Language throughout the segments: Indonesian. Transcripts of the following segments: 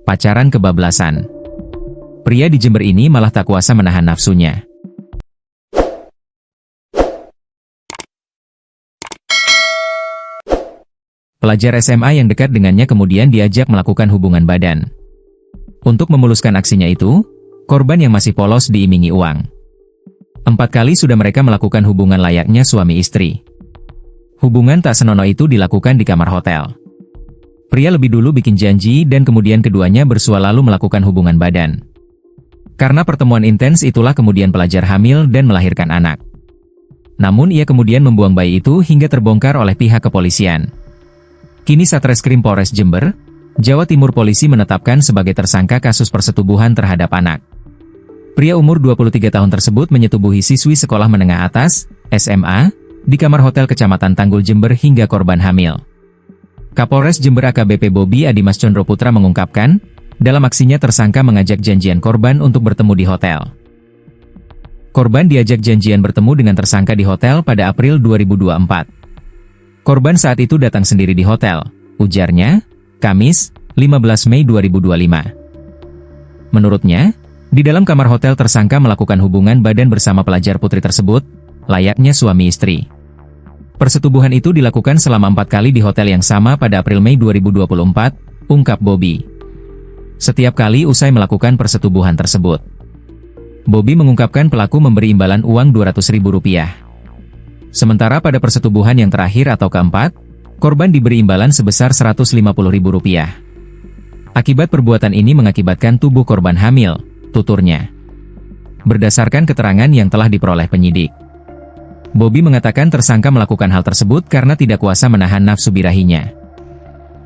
pacaran kebablasan. Pria di Jember ini malah tak kuasa menahan nafsunya. Pelajar SMA yang dekat dengannya kemudian diajak melakukan hubungan badan. Untuk memuluskan aksinya itu, korban yang masih polos diimingi uang. 4 kali sudah mereka melakukan hubungan layaknya suami istri. Hubungan tak senonoh itu dilakukan di kamar hotel. Pria lebih dulu bikin janji dan kemudian keduanya bersua lalu melakukan hubungan badan. Karena pertemuan intens itulah kemudian pelajar hamil dan melahirkan anak. Namun ia kemudian membuang bayi itu hingga terbongkar oleh pihak kepolisian. Kini Satreskrim Polres Jember, Jawa Timur polisi menetapkan sebagai tersangka kasus persetubuhan terhadap anak. Pria umur 23 tahun tersebut menyetubuhi siswi sekolah menengah atas, SMA, di kamar hotel Kecamatan Tanggul Jember hingga korban hamil. Kapolres Jember AKBP Bobi Adimas Condro Putra mengungkapkan, dalam aksinya tersangka mengajak janjian korban untuk bertemu di hotel. Korban diajak janjian bertemu dengan tersangka di hotel pada April 2024. Korban saat itu datang sendiri di hotel, ujarnya, Kamis, 15 Mei 2025. Menurutnya, di dalam kamar hotel tersangka melakukan hubungan badan bersama pelajar putri tersebut, layaknya suami istri. Persetubuhan itu dilakukan selama 4 kali di hotel yang sama pada April-Mei 2024, ungkap Bobi. Setiap kali usai melakukan persetubuhan tersebut, Bobi mengungkapkan pelaku memberi imbalan uang Rp200.000. Sementara pada persetubuhan yang terakhir atau keempat, korban diberi imbalan sebesar Rp150.000. Akibat perbuatan ini mengakibatkan tubuh korban hamil, tuturnya. Berdasarkan keterangan yang telah diperoleh penyidik, Bobi mengatakan tersangka melakukan hal tersebut karena tidak kuasa menahan nafsu birahinya.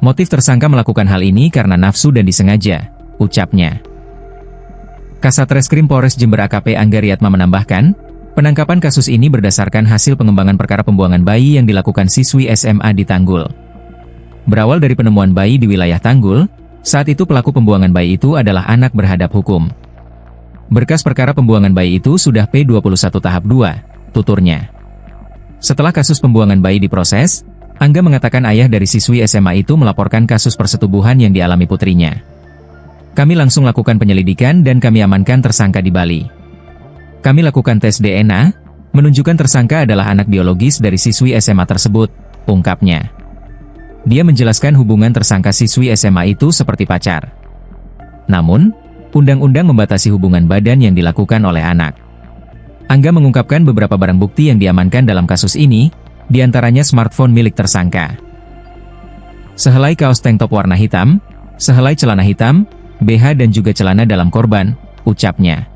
Motif tersangka melakukan hal ini karena nafsu dan disengaja, ucapnya. Kasatreskrim Polres Jember AKP Anggariatma menambahkan, penangkapan kasus ini berdasarkan hasil pengembangan perkara pembuangan bayi yang dilakukan siswi SMA di Tanggul. Berawal dari penemuan bayi di wilayah Tanggul, saat itu pelaku pembuangan bayi itu adalah anak berhadap hukum. Berkas perkara pembuangan bayi itu sudah P21 tahap 2, tuturnya. Setelah kasus pembuangan bayi diproses, Angga mengatakan ayah dari siswi SMA itu melaporkan kasus persetubuhan yang dialami putrinya. Kami langsung lakukan penyelidikan dan kami amankan tersangka di Bali. Kami lakukan tes DNA, menunjukkan tersangka adalah anak biologis dari siswi SMA tersebut, ungkapnya. Dia menjelaskan hubungan tersangka siswi SMA itu seperti pacar. Namun, undang-undang membatasi hubungan badan yang dilakukan oleh anak. Angga mengungkapkan beberapa barang bukti yang diamankan dalam kasus ini, diantaranya smartphone milik tersangka, sehelai kaos tank top warna hitam, sehelai celana hitam, BH dan juga celana dalam korban, ucapnya.